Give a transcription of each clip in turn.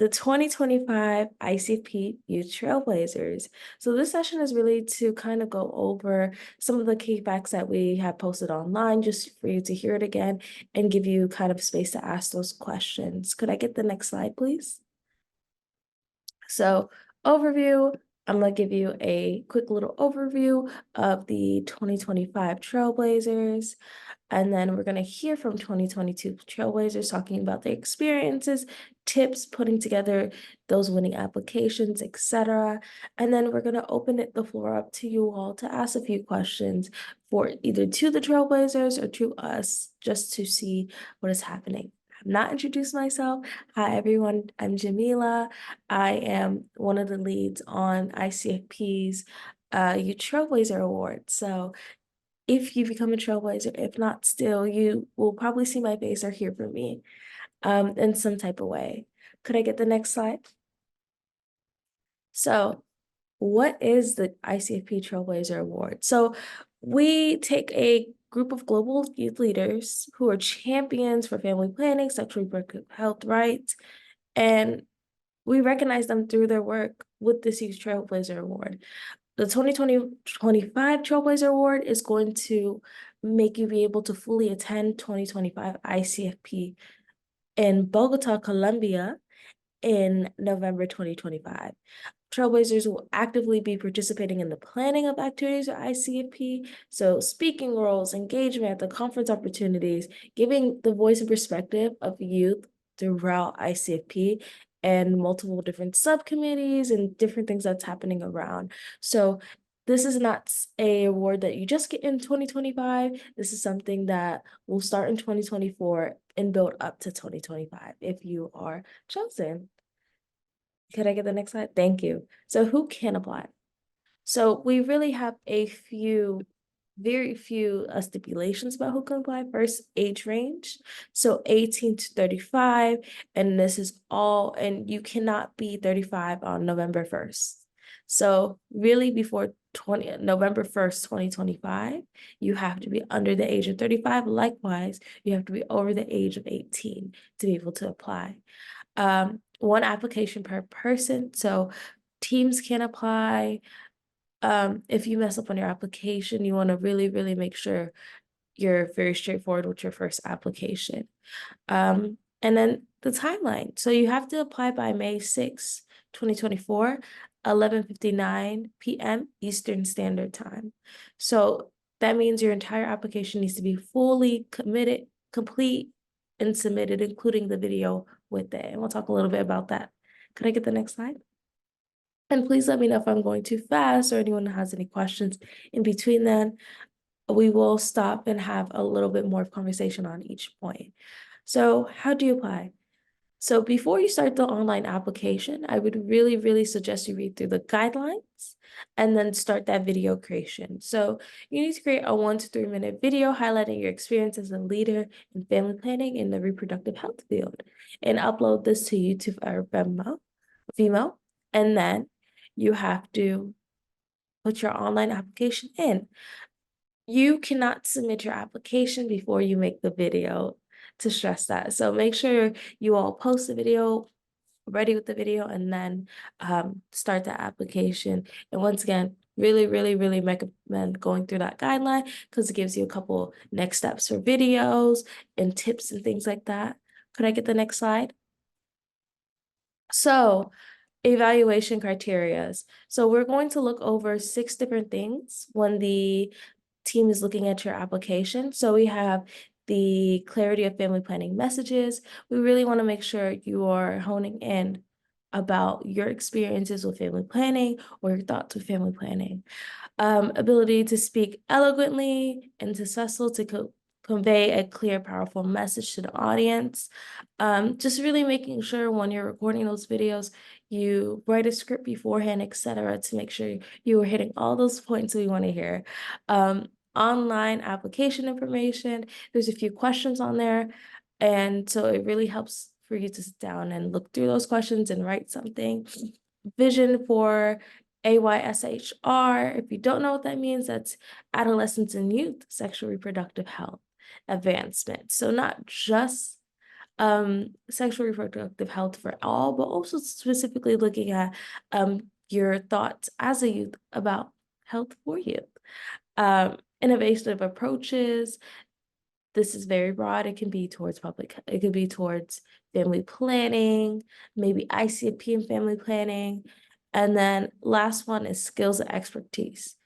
the 2025 ICFP Youth Trailblazers. So this session is really to kind of go over some of the key facts that we have posted online, just for you to hear it again and give you kind of space to ask those questions. Could I get the next slide, please? So overview, I'm going to give you a quick little overview of the 2025 Trailblazers. And then we're going to hear from 2022 Trailblazers talking about their experiences, tips, putting together those winning applications, etc. And then we're going to open the floor up to you all to ask a few questions for either to the Trailblazers or to us, just to see what is happening. I've not introduced myself. Hi, everyone. I'm Jamila. I am one of the leads on ICFP's Youth Trailblazer Award. So if you become a trailblazer, if not still, you will probably see my face or hear from me in some type of way. Could I get the next slide? So what is the ICFP Trailblazer Award? So we take a group of global youth leaders who are champions for family planning, sexual reproductive health rights, and we recognize them through their work with this Youth Trailblazer Award. The 2025 Trailblazer Award is going to make you be able to fully attend 2025 ICFP in Bogota, Colombia in November 2025. Trailblazers will actively be participating in the planning of activities at ICFP, so speaking roles, engagement at the conference opportunities, giving the voice and perspective of youth throughout ICFP and multiple different subcommittees and different things that's happening around. So this is not an award that you just get in 2025. This is something that will start in 2024 and build up to 2025 if you are chosen. Could I get the next slide? Thank you. So who can apply? So we really have very few stipulations about who can apply. First, age range. So 18 to 35, and this is all, and you cannot be 35 on November 1st. So really before November 1st, 2025, you have to be under the age of 35. Likewise, you have to be over the age of 18 to be able to apply. One application per person, so teams can apply. If you mess up on your application, you want to really make sure you're very straightforward with your first application. And then the timeline. So you have to apply by May 6, 2024, 11:59 p.m. Eastern Standard Time. So that means your entire application needs to be fully committed, complete, and submitted, including the video with it. And we'll talk a little bit about that. Could I get the next slide? And please let me know if I'm going too fast or anyone has any questions in between then. We will stop and have a little bit more conversation on each point. So how do you apply? So before you start the online application, I would really suggest you read through the guidelines and then start that video creation. So you need to create a 1 to 3 minute video highlighting your experience as a leader in family planning in the reproductive health field, and upload this to YouTube or Vimeo, and then you have to put your online application in. You cannot submit your application before you make the video, to stress that. So make sure you all post the video, ready with the video, and then start the application. And once again, really recommend going through that guideline because it gives you a couple next steps for videos and tips and things like that. Could I get the next slide? So evaluation criteria. So we're going to look over 6 different things when the team is looking at your application. So we have the clarity of family planning messages. We really want to make sure you are honing in about your experiences with family planning or your thoughts with family planning. Ability to speak eloquently and successful to convey a clear, powerful message to the audience. Just really making sure when you're recording those videos, you write a script beforehand, etc., to make sure you are hitting all those points we want to hear. Online application information, there's a few questions on there, and so it really helps for you to sit down and look through those questions and write something. Vision for AYSHR, if you don't know what that means, that's adolescents and youth sexual reproductive health advancement. So not just sexual reproductive health for all, but also specifically looking at your thoughts as a youth about health for youth. Innovative approaches. This is very broad. It can be towards it could be towards family planning, maybe ICFP and family planning. And then last one is skills and expertise.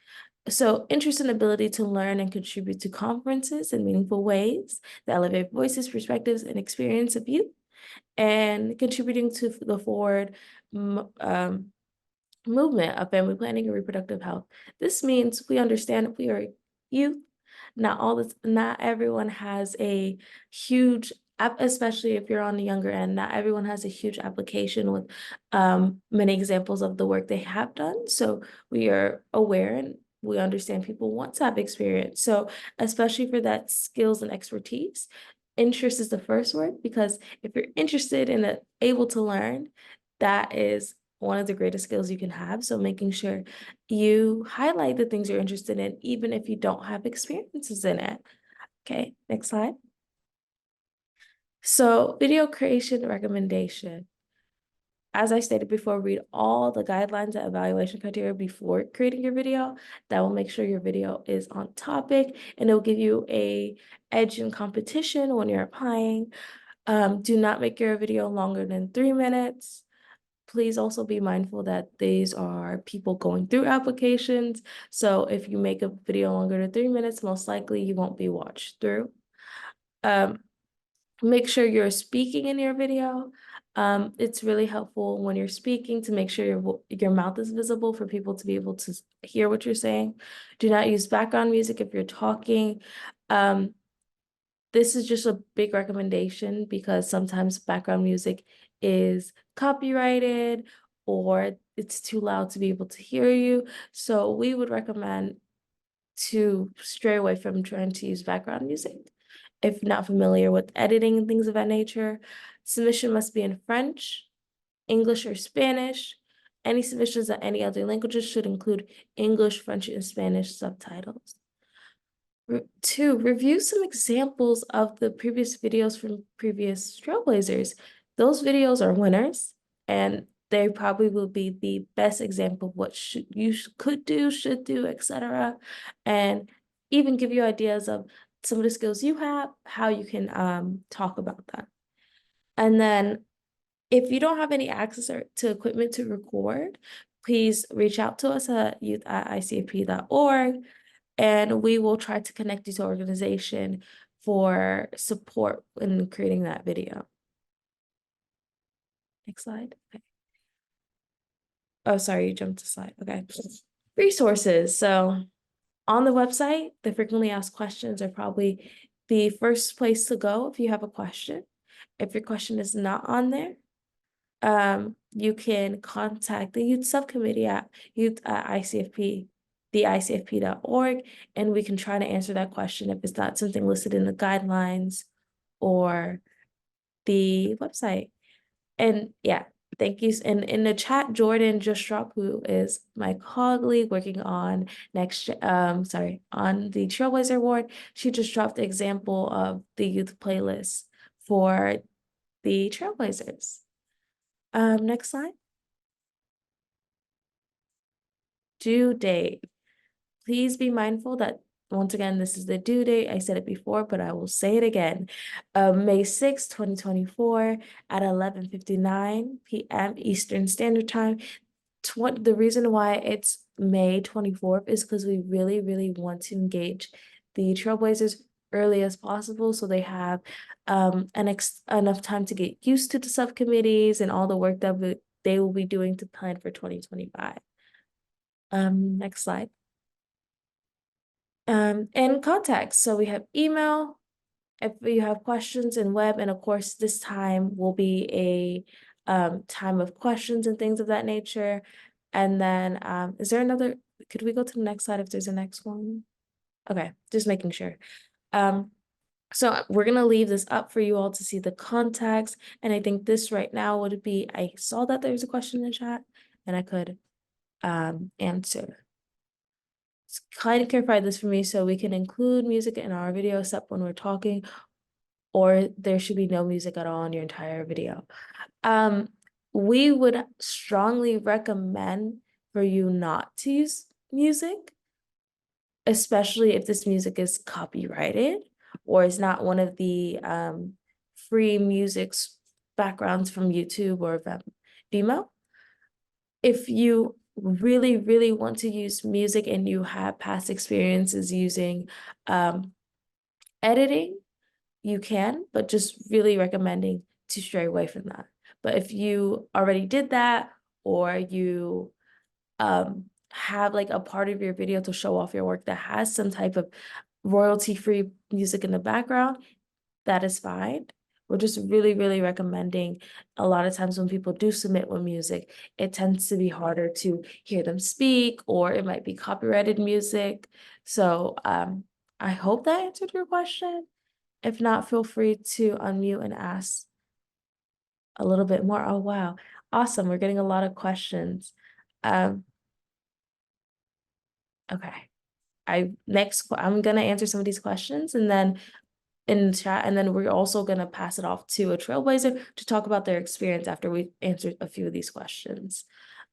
So interest and ability to learn and contribute to conferences in meaningful ways that elevate voices, perspectives, and experience of youth, and contributing to the forward movement of family planning and reproductive health. This means we understand we are youth. Not everyone has a huge, especially if you're on the younger end, not everyone has a huge application with many examples of the work they have done. So we are aware and we understand people want to have experience. So especially for that skills and expertise, interest is the first word, because if you're interested and able to learn, that is one of the greatest skills you can have. So making sure you highlight the things you're interested in, even if you don't have experiences in it. Okay, next slide. So video creation recommendation. As I stated before, read all the guidelines and evaluation criteria before creating your video. That will make sure your video is on topic, and it will give you an edge in competition when you're applying. Do not make your video longer than 3 minutes. Please also be mindful that these are people going through applications. So if you make a video longer than 3 minutes, most likely you won't be watched through. Make sure you're speaking in your video. It's really helpful when you're speaking to make sure your mouth is visible for people to be able to hear what you're saying. Do not use background music if you're talking. This is just a big recommendation because sometimes background music is copyrighted or it's too loud to be able to hear you. So we would recommend to stray away from trying to use background music if not familiar with editing and things of that nature. Submission must be in French, English, or Spanish. Any submissions in any other languages should include English, French, and Spanish subtitles. 2, review some examples of the previous videos from previous Trailblazers. Those videos are winners, and they probably will be the best example of what you could do, should do, etc. And even give you ideas of some of the skills you have, how you can talk about that. And then if you don't have any access to equipment to record, please reach out to us at youth@icfp.org. And we will try to connect you to organization for support in creating that video. Next slide. Okay. Oh, sorry, you jumped a slide. Okay. Resources. So on the website, the frequently asked questions are probably the first place to go if you have a question. If your question is not on there, you can contact the youth subcommittee at youth@ICFP, the ICFP.org, and we can try to answer that question if it's not something listed in the guidelines or the website. And yeah, thank you. And in the chat, Jordan just dropped, who is my colleague working on on the Trailblazer Award. She just dropped the example of the youth playlist for the Trailblazers. Next slide. Due date. Please be mindful that, once again, this is the due date. I said it before, but I will say it again. May 6, 2024 at 11:59 p.m. Eastern Standard Time. The reason why it's May 24th is because we really, really want to engage the Trailblazers early as possible so they have enough time to get used to the subcommittees and all the work that they will be doing to plan for 2025. Next slide. And contacts. So we have email if you have questions, and web, and of course this time will be a time of questions and things of that nature. And then is there another, could we go to the next slide if there's a next one? Okay, just making sure. So we're gonna leave this up for you all to see the contacts, and I think this right now would be, I saw that there's a question in the chat and I could answer. Kind of clarify this for me so we can include music in our video except when we're talking, or there should be no music at all in your entire video. We would strongly recommend for you not to use music, especially if this music is copyrighted or is not one of the free music backgrounds from YouTube or Vimeo. If you really, really want to use music and you have past experiences using editing, you can, but just really recommending to stray away from that. But if you already did that, or you have like a part of your video to show off your work that has some type of royalty-free music in the background, that is fine. We're just really, really recommending. A lot of times when people do submit with music, it tends to be harder to hear them speak, or it might be copyrighted music. So I hope that answered your question. If not, feel free to unmute and ask a little bit more. Oh, wow. Awesome. We're getting a lot of questions. Okay. I'm going to answer some of these questions and then in the chat, and then we're also going to pass it off to a trailblazer to talk about their experience after we answered a few of these questions.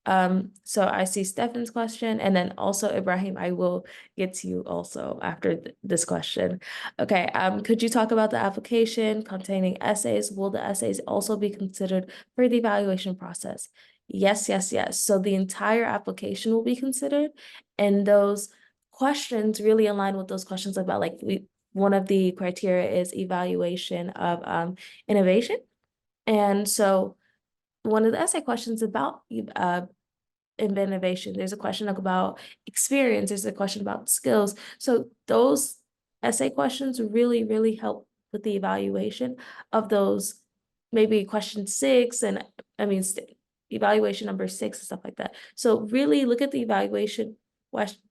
So I see Stefan's question, and then also Ibrahim, I will get to you also after this question. Okay, could you talk about the application containing essays? Will the essays also be considered for the evaluation process? Yes, yes, yes. So the entire application will be considered, and those questions really align with those questions about like one of the criteria is evaluation of innovation. And so one of the essay questions about innovation, there's a question about experience, there's a question about skills. So those essay questions really, really help with the evaluation of those, maybe question 6 and evaluation number 6 and stuff like that. So really look at the evaluation question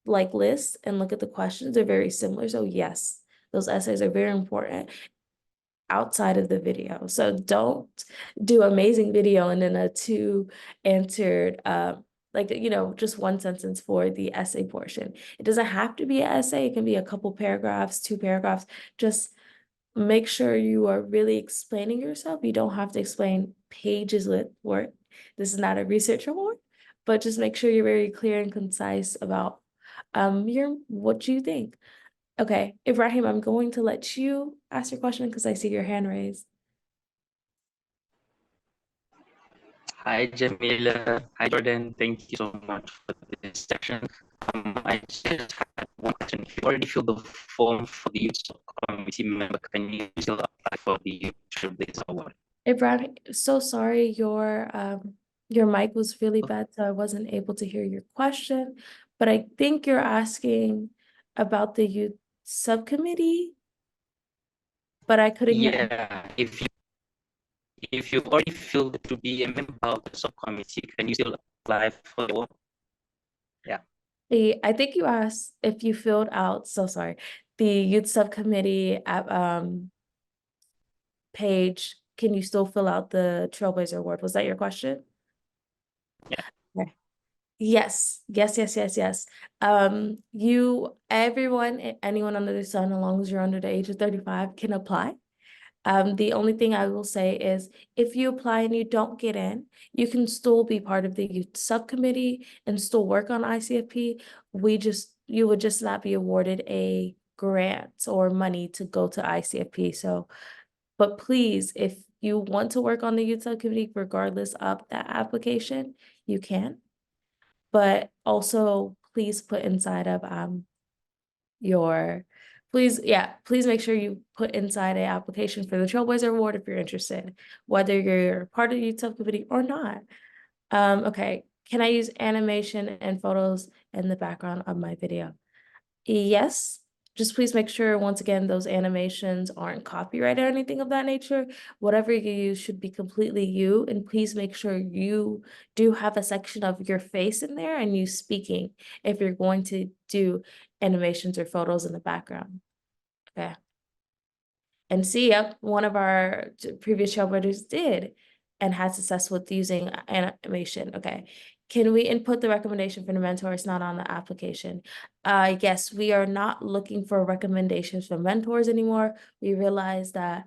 like lists and look at the questions. They're very similar. So yes, those essays are very important outside of the video. So don't do amazing video and then a 2 answered just one sentence for the essay portion. It doesn't have to be an essay. It can be a couple paragraphs, 2 paragraphs. Just make sure you are really explaining yourself. You don't have to explain pages with work. This is not a research award, but just make sure you're very clear and concise about what you think. Okay, Ibrahim, I'm going to let you ask your question because I see your hand raised. Hi, Jamila. Hi, Jordan. Thank you so much for this section. I just had one question. If you already filled the form for the youth committee member, can you still apply for the Youth Trailblazer Award? Ibrahim, so sorry, your mic was really bad, so I wasn't able to hear your question. But I think you're asking about the youth subcommittee, but I couldn't hear. Yeah, if you already filled to be a member of the subcommittee, can you still apply for the award? Yeah. I think you asked if you filled out, so sorry, the youth subcommittee page, can you still fill out the Trailblazer Award? Was that your question? Yeah. Okay. Yes, yes, yes, yes, yes. Anyone under the sun, as long as you're under the age of 35, can apply. The only thing I will say is if you apply and you don't get in, you can still be part of the youth subcommittee and still work on ICFP. You would just not be awarded a grant or money to go to ICFP. So, but please, if you want to work on the youth subcommittee, regardless of that application, you can. But also please put inside of please make sure you put inside an application for the Trailblazer Award if you're interested, whether you're part of the youth subcommittee or not. Okay, can I use animation and photos in the background of my video? Yes, just please make sure, once again, those animations aren't copyrighted or anything of that nature. Whatever you use should be completely you, and please make sure you do have a section of your face in there and you speaking if you're going to do animations or photos in the background. Okay. And see, yep, one of our previous trailblazers did. and had success with using animation. Okay. Can we input the recommendation for the mentor? It's not on the application. Yes, we are not looking for recommendations from mentors anymore. We realize that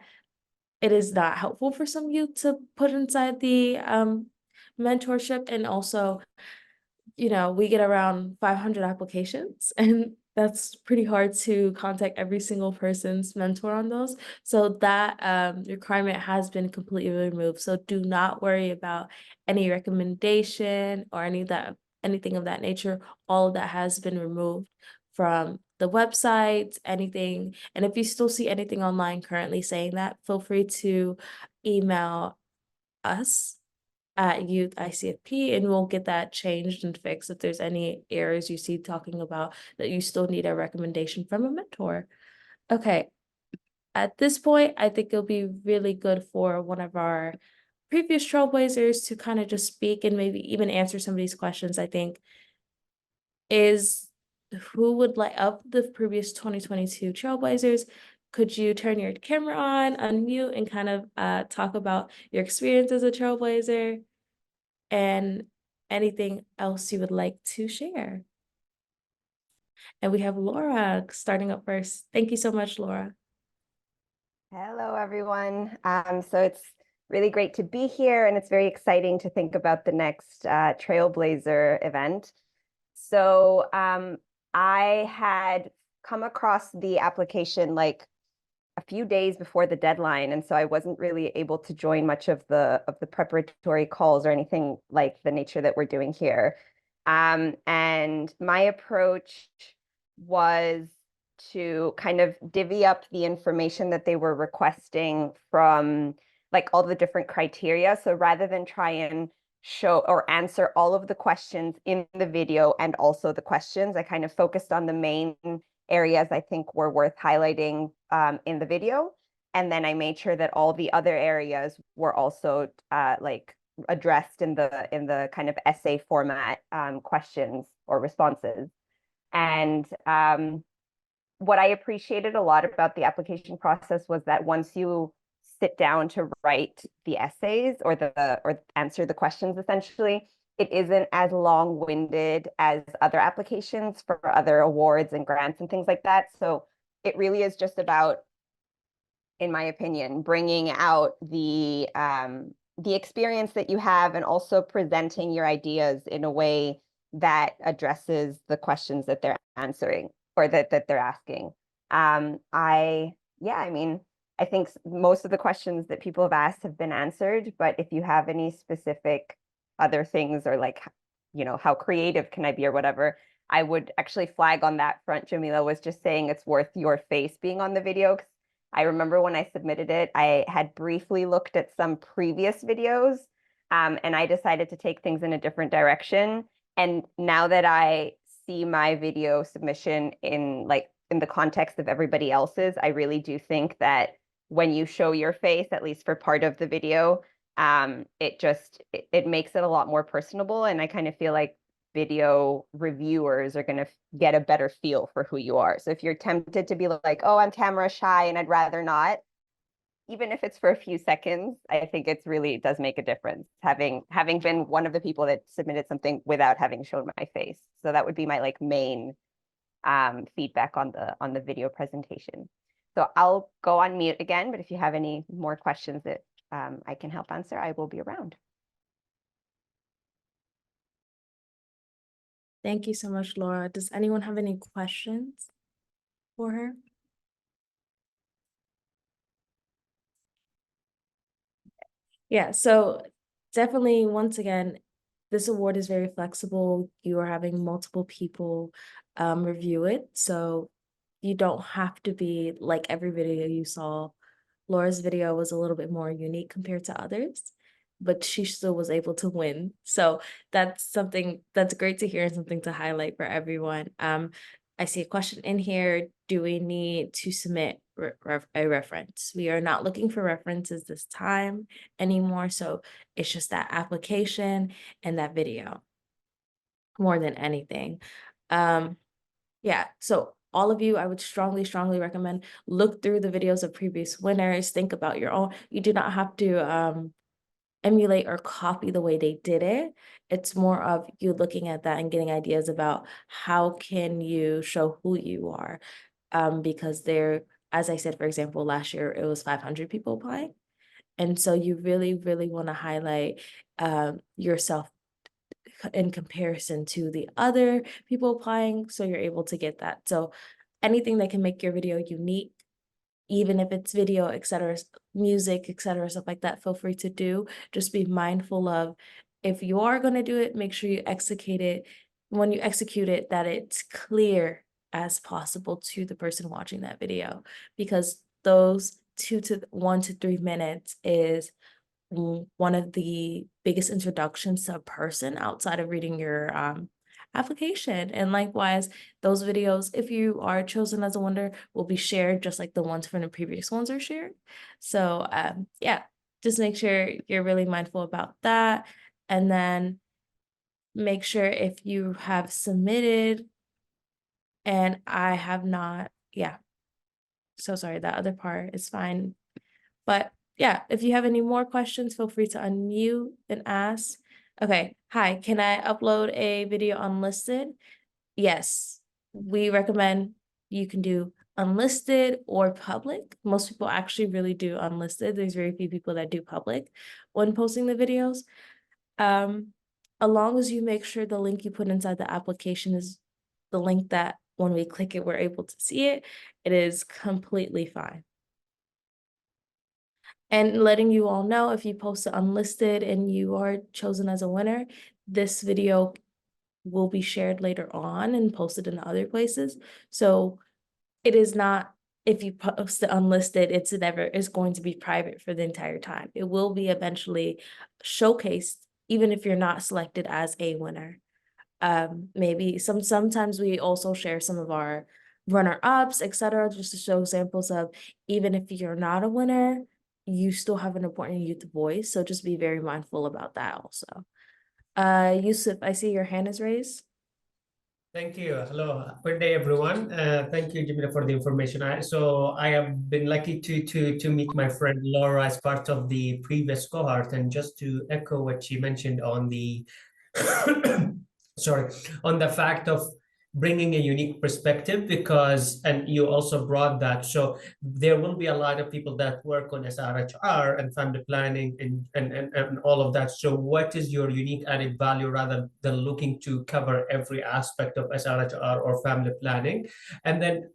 it is not helpful for some youth to put inside the mentorship, and also, you know, we get around 500 applications, and that's pretty hard to contact every single person's mentor on those. So that requirement has been completely removed. So do not worry about any recommendation or anything of that nature. All of that has been removed from the website, anything. And if you still see anything online currently saying that, feel free to email us at Youth ICFP, and we'll get that changed and fixed if there's any errors you see talking about that you still need a recommendation from a mentor. Okay, at this point, I think it'll be really good for one of our previous trailblazers to kind of just speak and maybe even answer some of these questions. I think is who would like, of the previous 2022 trailblazers, could you turn your camera on, unmute, and kind of talk about your experience as a trailblazer and anything else you would like to share? And we have Laura starting up first. Thank you so much, Laura. Hello, everyone. So it's really great to be here, and it's very exciting to think about the next Trailblazer event. So I had come across the application like a few days before the deadline, and so I wasn't really able to join much of the preparatory calls or anything like the nature that we're doing here. And my approach was to kind of divvy up the information that they were requesting from like all the different criteria. So rather than try and show or answer all of the questions in the video and also the questions, I kind of focused on the main areas I think were worth highlighting in the video. And then I made sure that all the other areas were also like addressed in the kind of essay format, questions or responses. And what I appreciated a lot about the application process was that once you sit down to write the essays or answer the questions, essentially, it isn't as long-winded as other applications for other awards and grants and things like that. So it really is just about, in my opinion, bringing out the experience that you have and also presenting your ideas in a way that addresses the questions that they're answering or that they're asking. I mean, I think most of the questions that people have asked have been answered, but if you have any specific other things or like, you know, how creative can I be or whatever, I would actually flag on that front. Jamila was just saying it's worth your face being on the video. 'Cause I remember when I submitted it, I had briefly looked at some previous videos, and I decided to take things in a different direction. And now that I see my video submission in the context of everybody else's, I really do think that when you show your face, at least for part of the video, it makes it a lot more personable. And I kind of feel like video reviewers are going to get a better feel for who you are. So if you're tempted to be like, oh, I'm camera shy and I'd rather not, even if it's for a few seconds, I think it does make a difference, having been one of the people that submitted something without having shown my face. So that would be my like main feedback on the video presentation. So I'll go on mute again, but if you have any more questions that I can help answer, I will be around. Thank you so much, Laura. Does anyone have any questions for her? Yeah, so definitely, once again, this award is very flexible. You are having multiple people review it, so you don't have to be like every video you saw. Laura's video was a little bit more unique compared to others, but she still was able to win. So that's something that's great to hear and something to highlight for everyone. I see a question in here. Do we need to submit a reference? We are not looking for references this time anymore. So it's just that application and that video more than anything. Yeah, so all of you, I would strongly, strongly recommend look through the videos of previous winners, think about your own. You do not have to emulate or copy the way they did it. It's more of you looking at that and getting ideas about how can you show who you are. Because there, as I said, for example, last year it was 500 people applying. And so you really, really want to highlight yourself in comparison to the other people applying, so you're able to get that. So anything that can make your video unique, even if it's video, etc., music, etc., stuff like that, feel free to do. Just be mindful of, if you are going to do it, make sure you execute it. When you execute it, that it's clear as possible to the person watching that video, because those 1 to 3 minutes is one of the biggest introductions to a person outside of reading your application. And likewise, those videos, if you are chosen as a winner, will be shared just like the ones from the previous ones are shared. So yeah, just make sure you're really mindful about that. And then make sure if you have submitted and I have not, yeah. So sorry, that other part is fine. But yeah, if you have any more questions, feel free to unmute and ask. Okay, hi, can I upload a video unlisted? Yes, we recommend you can do unlisted or public. Most people actually really do unlisted. There's very few people that do public when posting the videos. As long as you make sure the link you put inside the application is the link that when we click it, we're able to see it, it is completely fine. And letting you all know, if you post it unlisted and you are chosen as a winner, this video will be shared later on and posted in other places. So it is not, if you post it unlisted, it's never is going to be private for the entire time. It will be eventually showcased, even if you're not selected as a winner. Maybe sometimes we also share some of our runner-ups, etc., just to show examples of, even if you're not a winner, you still have an important youth voice. So just be very mindful about that also. Yusuf, I see your hand is raised. Thank you. Hello. Good day, everyone. Thank you, Jamila, for the information. I have been lucky to meet my friend Laura as part of the previous cohort, and just to echo what she mentioned on the sorry, on the fact of bringing a unique perspective, because, and you also brought that, so there will be a lot of people that work on SRHR and family planning and all of that. So what is your unique added value, rather than looking to cover every aspect of SRHR or family planning? And then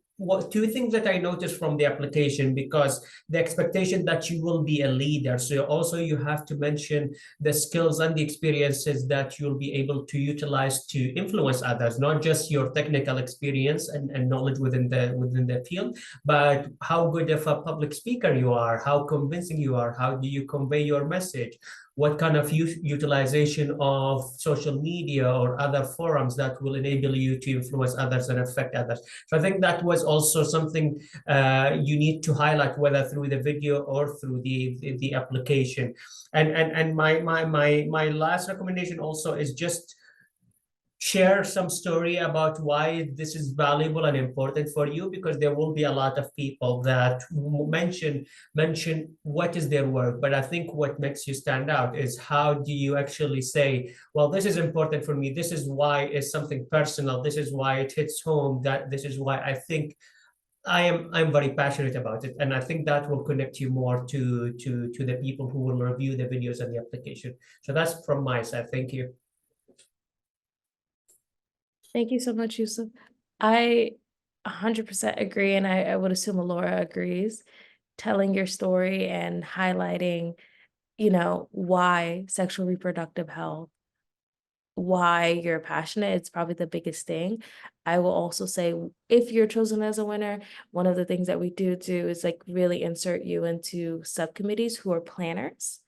two things that I noticed from the application, because the expectation that you will be a leader, so also you have to mention the skills and the experiences that you'll be able to utilize to influence others, not just your technical experience and knowledge within the field, but how good of a public speaker you are, how convincing you are, how do you convey your message, what kind of utilization of social media or other forums that will enable you to influence others and affect others. So I think that was also something you need to highlight, whether through the video or through the application. And my last recommendation also is just share some story about why this is valuable and important for you, because there will be a lot of people that mention what is their work, but I think what makes you stand out is how do you actually say, well, this is important for me, this is why it's something personal, this is why it hits home, that this is why I think I'm very passionate about it. And I think that will connect you more to the people who will review the videos and the application. So that's from my side. Thank you. Thank you so much, Yusuf. I 100% agree, and I would assume Laura agrees. Telling your story and highlighting, why sexual reproductive health, why you're passionate, it's probably the biggest thing. I will also say, if you're chosen as a winner, one of the things that we do is like really insert you into subcommittees who are planners.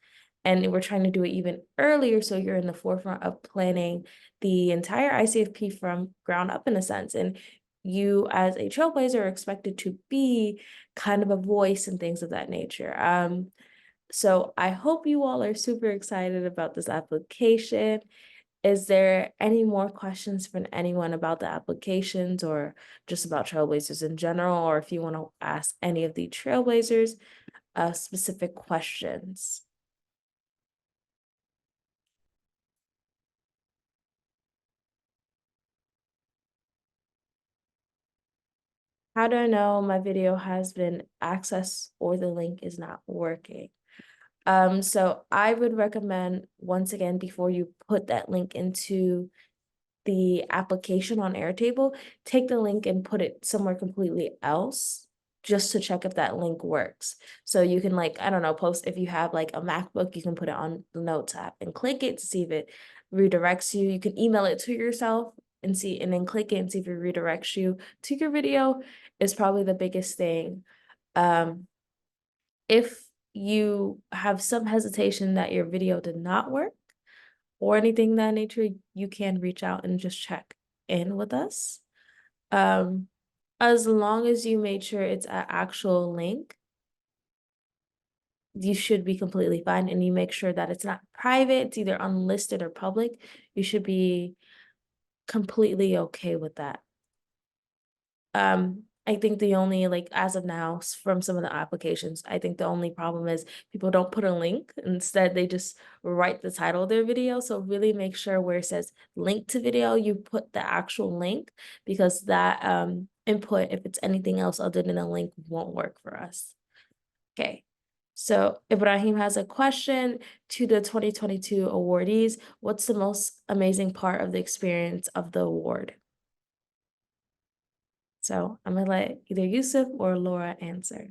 And we're trying to do it even earlier, so you're in the forefront of planning the entire ICFP from ground up, in a sense. And you, as a trailblazer, are expected to be kind of a voice and things of that nature. So I hope you all are super excited about this application. Is there any more questions from anyone about the applications, or just about trailblazers in general, or if you want to ask any of the trailblazers specific questions? how do I know my video has been accessed or the link is not working? So I would recommend, once again, before you put that link into the application on Airtable, take the link and put it somewhere completely else just to check if that link works. So you can, like, I don't know, post, if you have like a MacBook, you can put it on the Notes app and click it to see if it redirects you. You can email it to yourself and see, and then click it and see if it redirects you to your video is probably the biggest thing. If you have some hesitation that your video did not work or anything of that nature, you can reach out and just check in with us. As long as you made sure it's an actual link, you should be completely fine, and you make sure that it's not private, it's either unlisted or public. You should be completely okay with that. I think the only, like, as of now, from some of the applications, I think the only problem is people don't put a link. Instead, they just write the title of their video. So really make sure where it says link to video, you put the actual link, because that input, if it's anything else other than a link, won't work for us. Okay. So Ibrahim has a question to the 2022 awardees. What's the most amazing part of the experience of the award? So I'm gonna let either Yusuf or Laura answer.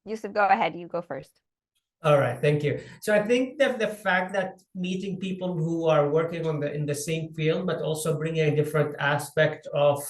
Yusuf, go ahead. You go first. All right, thank you. So I think that the fact that meeting people who are working on in the same field, but also bringing a different aspect of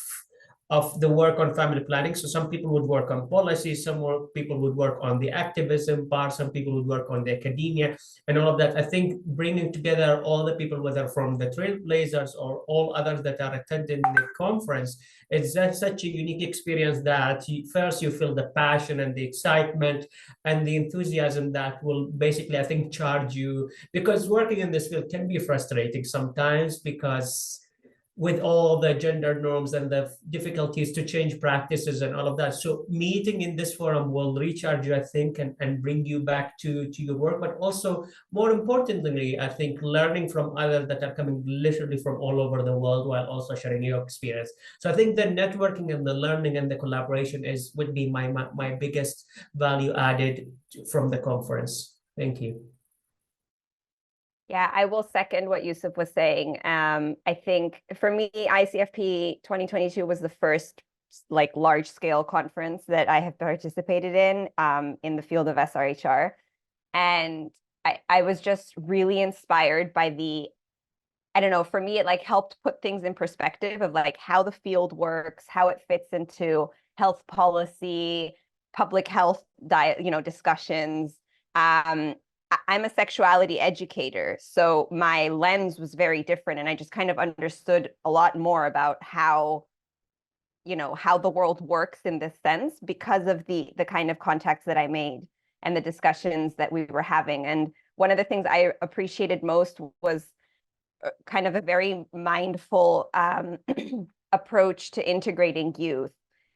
the work on family planning. So some people would work on policy, some more people would work on the activism part, some people would work on the academia and all of that. I think bringing together all the people, whether from the Trailblazers or all others that are attending the conference, it's such a unique experience that first you feel the passion and the excitement and the enthusiasm that will basically, I think, charge you, because working in this field can be frustrating sometimes, because with all the gender norms and the difficulties to change practices and all of that. So meeting in this forum will recharge you, I think, and bring you back to your work. But also, more importantly, I think learning from others that are coming literally from all over the world while also sharing your experience. So I think the networking and the learning and the collaboration would be my biggest value added from the conference. Thank you. Yeah, I will second what Yusuf was saying. I think for me, ICFP 2022 was the first like large scale conference that I have participated in the field of SRHR. And I was just really inspired by I don't know, for me, it like helped put things in perspective of like how the field works, how it fits into health policy, public health, discussions. I'm a sexuality educator, so my lens was very different, and I just kind of understood a lot more about how the world works in this sense because of the kind of contacts that I made and the discussions that we were having. And one of the things I appreciated most was kind of a very mindful approach to integrating youth.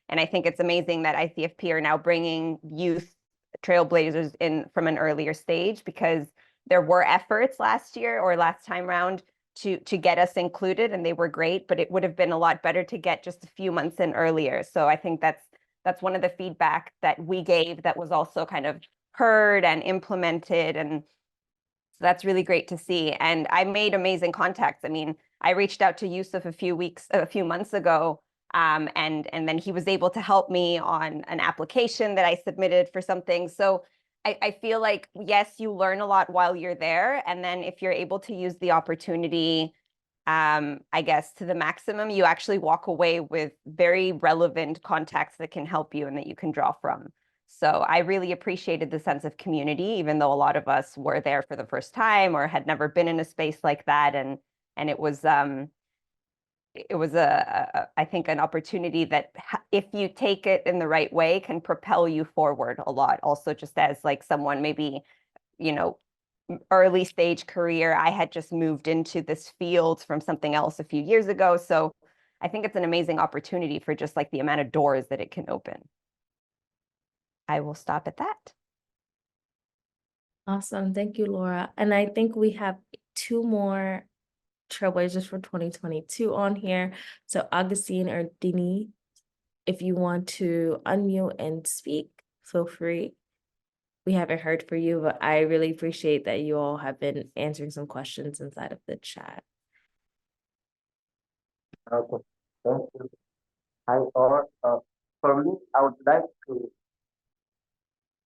And I think it's amazing that ICFP are now bringing youth trailblazers in from an earlier stage, because there were efforts last time round to get us included, and they were great, but it would have been a lot better to get just a few months in earlier. So I think that's one of the feedback that we gave that was also kind of heard and implemented, and so that's really great to see. And I made amazing contacts. I mean, I reached out to Yusuf a few months ago, and then he was able to help me on an application that I submitted for something. So I feel like, yes, you learn a lot while you're there. And then if you're able to use the opportunity, I guess, to the maximum, you actually walk away with very relevant contacts that can help you and that you can draw from. So I really appreciated the sense of community, even though a lot of us were there for the first time or had never been in a space like that. And it was I think an opportunity that, if you take it in the right way, can propel you forward a lot. Also, just as like someone maybe, early stage career, I had just moved into this field from something else a few years ago. So I think it's an amazing opportunity for just like the amount of doors that it can open. I will stop at that. Awesome. Thank you, Laura. And I think we have two more Trailblazers for 2022 on here. So Augustine or Dini, if you want to unmute and speak, feel free. We haven't heard for you, but I really appreciate that you all have been answering some questions inside of the chat. Okay, thank you. Hi, all. For me, I would like to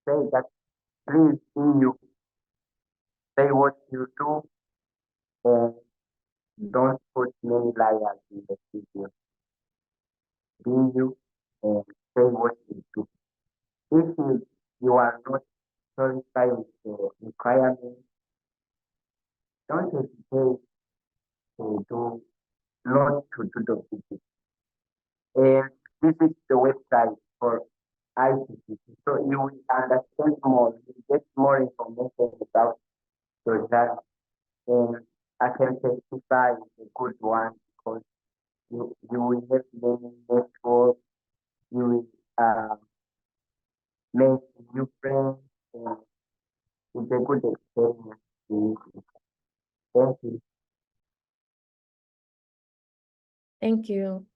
say that please be you. Say what you do and don't put many liars in the video. Be you and say what you do. If you are not satisfied with the requirements, don't hesitate to do not to do the video. And visit the website for ICFP, so you will understand more, you will get more information about your journey. And I can testify it's a good one because you will have many networks, you will make new friends, and it's a good experience. Thank you. Thank you.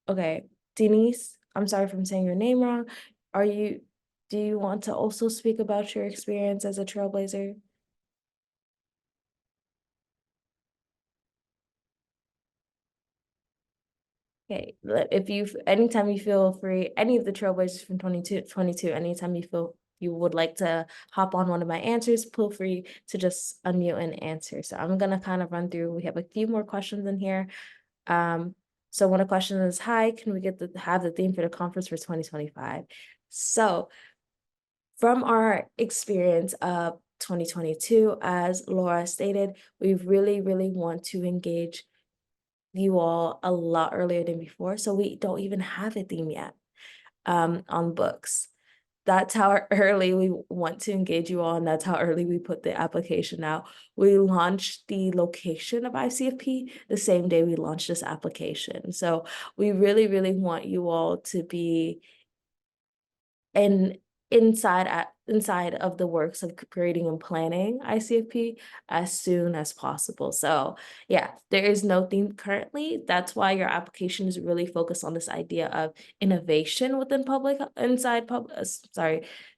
Okay, Denise, I'm sorry if I'm saying your name wrong. Do you want to also speak about your experience as a trailblazer? Okay, anytime you feel free, any of the trailblazers from 2022, anytime you feel you would like to hop on one of my answers, feel free to just unmute and answer. So I'm gonna kind of run through, we have a few more questions in here. So one of the questions is, hi, can we have the theme for the conference for 2025? So from our experience of 2022, as Laura stated, we really, really want to engage you all a lot earlier than before. So we don't even have a theme yet on books. That's how early we want to engage you all, and that's how early we put the application out. We launched the location of ICFP the same day we launched this application. So we really, really want you all to be inside of the works of creating and planning ICFP as soon as possible. So yeah, there is no theme currently. That's why your application is really focused on this idea of innovation within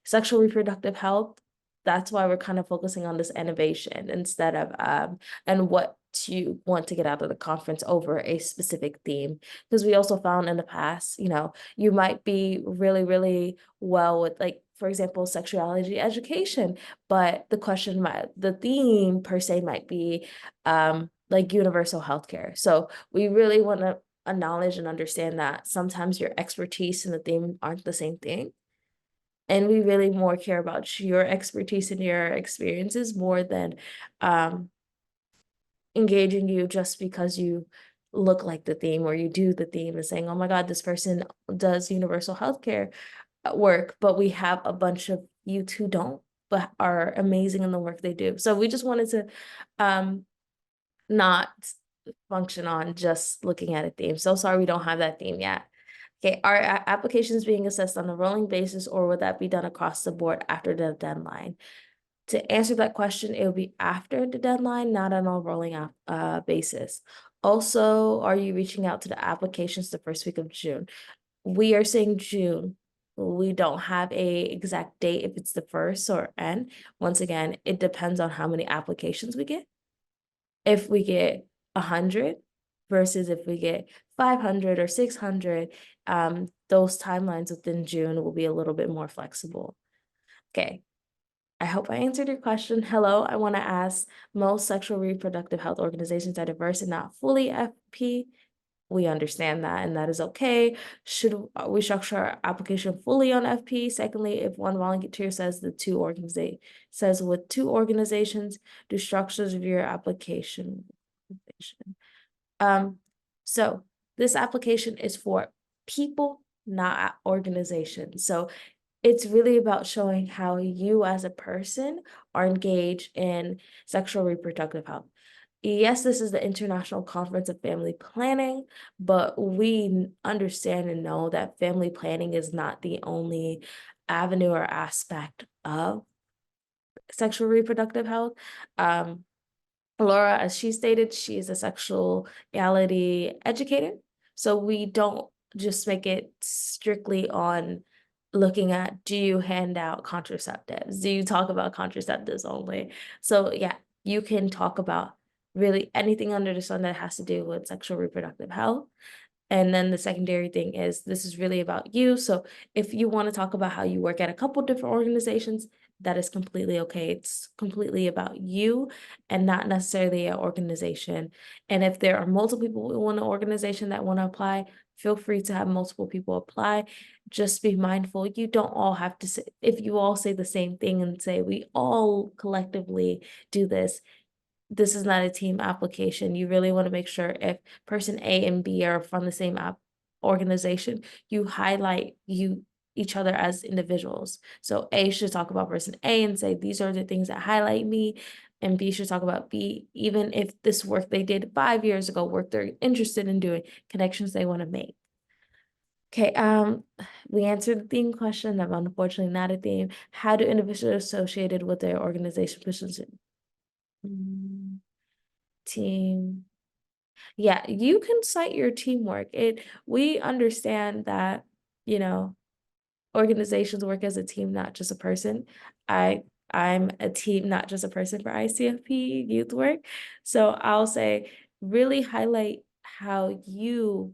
sexual reproductive health. That's why we're kind of focusing on this innovation instead of and what you want to get out of the conference over a specific theme. Because we also found in the past, you might be really, really well with, like, for example, sexuality education, but the theme per se might be like universal healthcare. So we really want to acknowledge and understand that sometimes your expertise and the theme aren't the same thing. And we really more care about your expertise and your experiences more than engaging you just because you look like the theme or you do the theme and saying, oh my God, this person does universal healthcare work, but we have a bunch of youth who don't, but are amazing in the work they do. So we just wanted to not function on just looking at a theme. So sorry we don't have that theme yet. Okay, are applications being assessed on a rolling basis, or would that be done across the board after the deadline? To answer that question, it will be after the deadline, not on a rolling basis. Also, are you reaching out to the applications the first week of June? We are saying June. We don't have a exact date if it's the first or end. Once again, it depends on how many applications we get. If we get 100 versus if we get 500 or 600, those timelines within June will be a little bit more flexible. Okay. I hope I answered your question. Hello, I want to ask, most sexual reproductive health organizations are diverse and not fully FP. We understand that, and that is okay. Should we structure our application fully on FP? Secondly, if one volunteer says with two organizations, do structures of your application? So this application is for people, not organizations. So it's really about showing how you as a person are engaged in sexual reproductive health. Yes, this is the International Conference of Family Planning, but we understand and know that family planning is not the only avenue or aspect of sexual reproductive health. Laura, as she stated, she is a sexuality educator. So we don't just make it strictly on looking at, do you hand out contraceptives? Do you talk about contraceptives only? So yeah, you can talk about really anything under the sun that has to do with sexual reproductive health. And then the secondary thing is this is really about you. So if you want to talk about how you work at a couple different organizations, that is completely okay. It's completely about you and not necessarily an organization. And if there are multiple people in an organization that want to apply, feel free to have multiple people apply. Just be mindful. You don't all have to say, if you all say the same thing and say, we all collectively do this, this is not a team application. You really want to make sure if person A and B are from the same organization, you highlight each other as individuals. So A should talk about person A and say, these are the things that highlight me. And B should talk about B, even if this work they did 5 years ago, work they're interested in doing, connections they want to make. Okay, we answered the theme question. I'm unfortunately not a theme. How do individuals associated with their organization position? Team. Yeah, you can cite your teamwork. We understand that, you know, organizations work as a team, not just a person. I'm a team, not just a person for ICFP youth work. So I'll say really highlight how you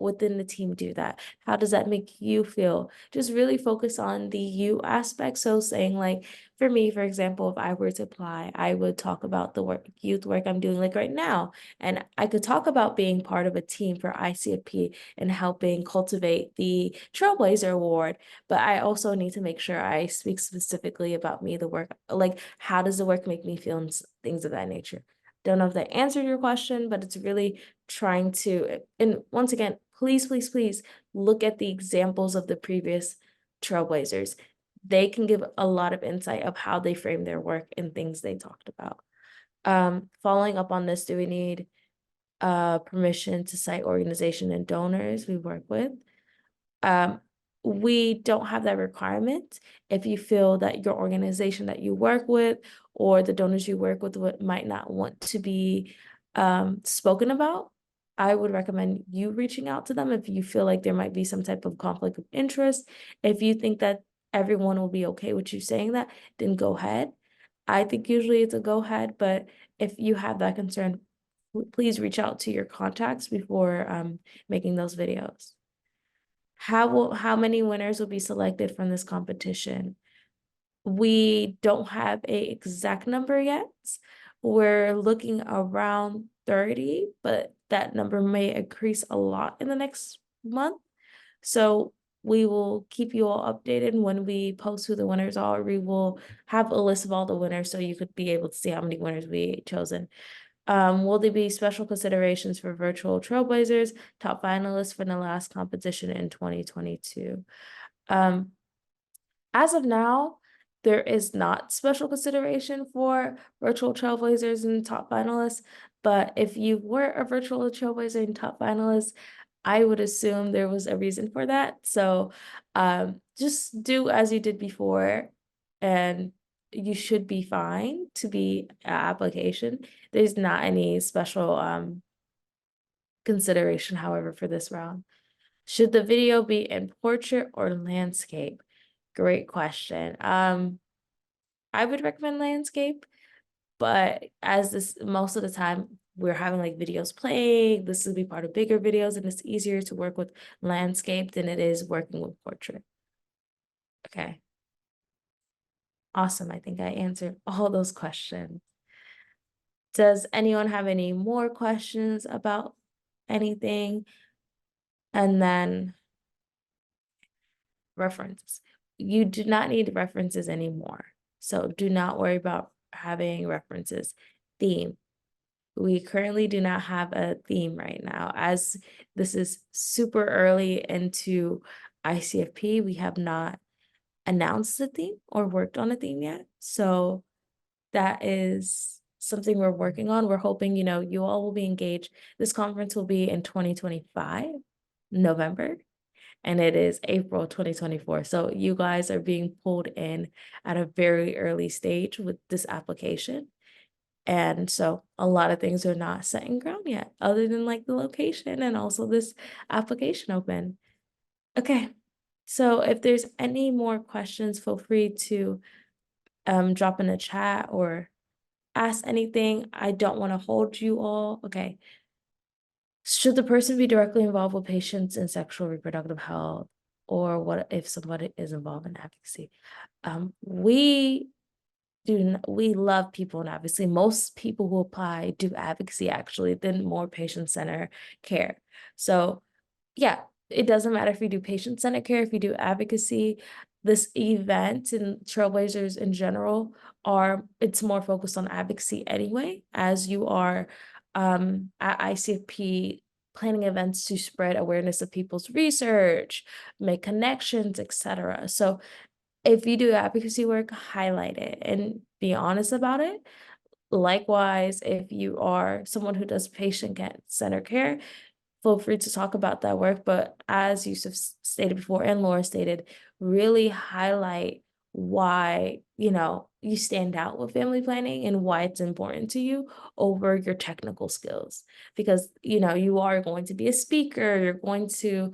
within the team do that. How does that make you feel? Just really focus on the you aspect. So saying like, for me, for example, if I were to apply, I would talk about the youth work I'm doing like right now. And I could talk about being part of a team for ICFP and helping cultivate the Trailblazer Award. But I also need to make sure I speak specifically about me, the work, like how does the work make me feel and things of that nature. Don't know if that answered your question, but it's really trying to, and once again, please, please, please look at the examples of the previous trailblazers. They can give a lot of insight of how they frame their work and things they talked about. Following up on this, do we need permission to cite organization and donors we work with? We don't have that requirement. If you feel that your organization that you work with or the donors you work with might not want to be spoken about, I would recommend you reaching out to them if you feel like there might be some type of conflict of interest. If you think that everyone will be okay with you saying that, then go ahead. I think usually it's a go ahead, but if you have that concern, please reach out to your contacts before making those videos. How many winners will be selected from this competition? We don't have an exact number yet. We're looking around 30, but that number may increase a lot in the next month. So we will keep you all updated when we post who the winners are. We will have a list of all the winners so you could be able to see how many winners we chosen. Will there be special considerations for virtual trailblazers, top finalists from the last competition in 2022? As of now, there is not special consideration for virtual trailblazers and top finalists, but if you were a virtual trailblazer and top finalist, I would assume there was a reason for that. So just do as you did before, and you should be fine to be an application. There's not any special consideration, however, for this round. Should the video be in portrait or landscape? Great question. I would recommend landscape, but as this most of the time we're having like videos playing, this will be part of bigger videos, and it's easier to work with landscape than it is working with portrait. Okay. Awesome. I think I answered all those questions. Does anyone have any more questions about anything? And then references. You do not need references anymore. So do not worry about having references. Theme. We currently do not have a theme right now. As this is super early into ICFP, we have not announced a theme or worked on a theme yet. So that is something we're working on. We're hoping, you all will be engaged. This conference will be in 2025, November. and it is April 2024. So you guys are being pulled in at a very early stage with this application. And so a lot of things are not set in ground yet, other than like the location and also this application open. Okay, so if there's any more questions, feel free to drop in the chat or ask anything. I don't want to hold you all. Okay. Should the person be directly involved with patients in sexual reproductive health, or what if somebody is involved in advocacy? We love people in advocacy. Most people who apply do advocacy actually, then more patient-centered care. So yeah, it doesn't matter if you do patient-centered care, if you do advocacy. This event and Trailblazers in general it's more focused on advocacy anyway, as you are at ICFP planning events to spread awareness of people's research, make connections, etc. So if you do advocacy work, highlight it and be honest about it. Likewise, if you are someone who does patient-centered care, feel free to talk about that work. But as Yusuf stated before and Laura stated, really highlight why, you stand out with family planning and why it's important to you over your technical skills. Because, you are going to be a speaker, you're going to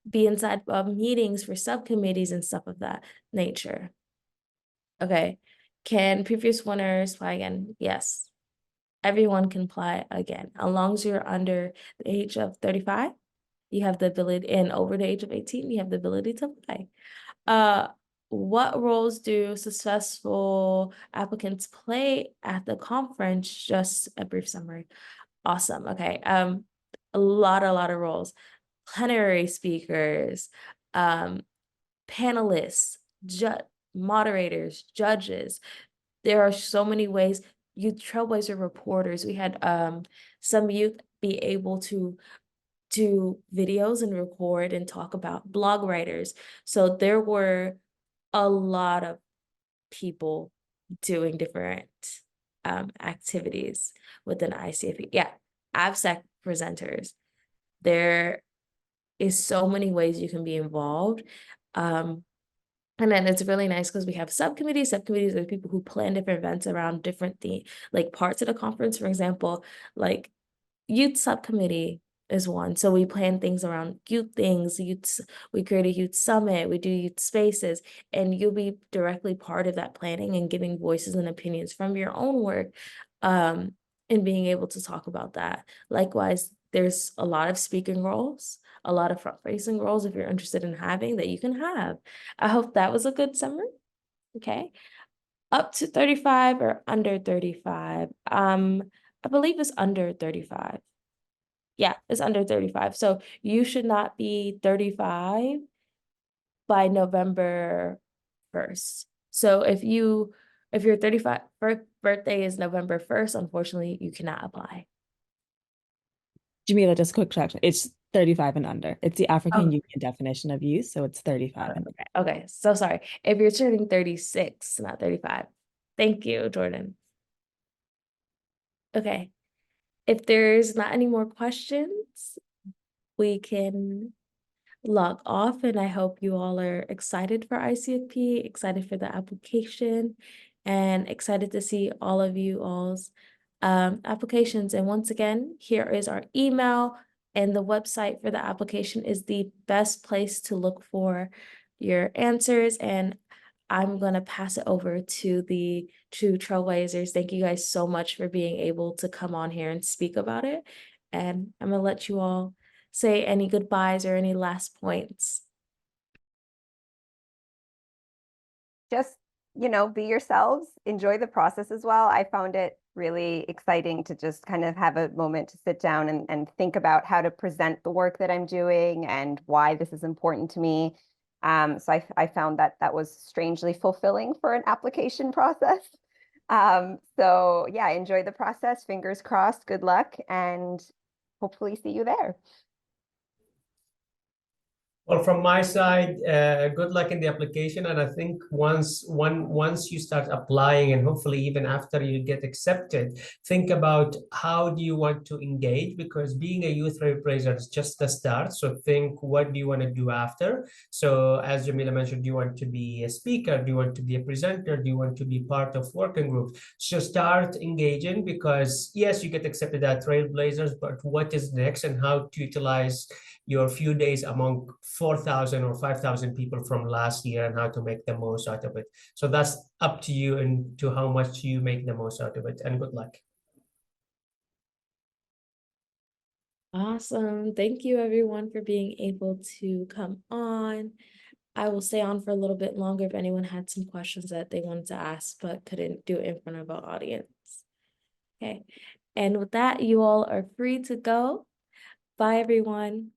be inside of meetings for subcommittees and stuff of that nature. Okay. Can previous winners apply again? Yes. Everyone can apply again. As long as you're under the age of 35, you have the ability, and over the age of 18, you have the ability to apply. What roles do successful applicants play at the conference? Just a brief summary. Awesome. Okay. A lot of roles. Plenary speakers, panelists, moderators, judges. There are so many ways. Youth Trailblazer reporters. We had some youth be able to do videos and record and talk about blog writers. So there were a lot of people doing different activities within ICFP. Yeah, ABSEC presenters. There is so many ways you can be involved. And then it's really nice because we have subcommittees. Subcommittees are people who plan different events around different like parts of the conference. For example, like youth subcommittee is one. So we plan things around youth things. We create a youth summit. We do youth spaces, and you'll be directly part of that planning and giving voices and opinions from your own work, and being able to talk about that. Likewise, there's a lot of speaking roles, a lot of front-facing roles if you're interested in having that you can have. I hope that was a good summary. Okay. Up to 35 or under 35. I believe it's under 35. Yeah, it's under 35. So you should not be 35 by November 1st. So if your 35 birthday is November 1st, unfortunately, you cannot apply. Jamila, just a quick correction. It's 35 and under. It's the African Oh. Union definition of youth, so it's 35 and under. Okay, so sorry. If you're turning 36, not 35. Thank you, Jordan. Okay. If there's not any more questions, we can log off, and I hope you all are excited for ICFP, excited for the application, and excited to see all of you all's applications. And once again, here is our email, and the website for the application is the best place to look for your answers. And I'm going to pass it over to the two Trailblazers. Thank you guys so much for being able to come on here and speak about it. And I'm going to let you all say any goodbyes or any last points. Just, be yourselves, enjoy the process as well. I found it really exciting to just kind of have a moment to sit down and think about how to present the work that I'm doing and why this is important to me. So I found that was strangely fulfilling for an application process. So yeah, enjoy the process, fingers crossed, good luck, and hopefully see you there. Well, from my side, good luck in the application. And I think once you start applying, and hopefully even after you get accepted, think about how do you want to engage, because being a youth trailblazer is just the start. So think, what do you want to do after? So as Jamila mentioned, do you want to be a speaker? Do you want to be a presenter? Do you want to be part of working groups? So start engaging, because yes, you get accepted at Trailblazers, but what is next, and how to utilize your few days among 4,000 or 5,000 people from last year, and how to make the most out of it. So that's up to you and to how much you make the most out of it, and good luck. Awesome. Thank you everyone for being able to come on. I will stay on for a little bit longer if anyone had some questions that they wanted to ask but couldn't do it in front of our audience. Okay. And with that, you all are free to go. Bye everyone.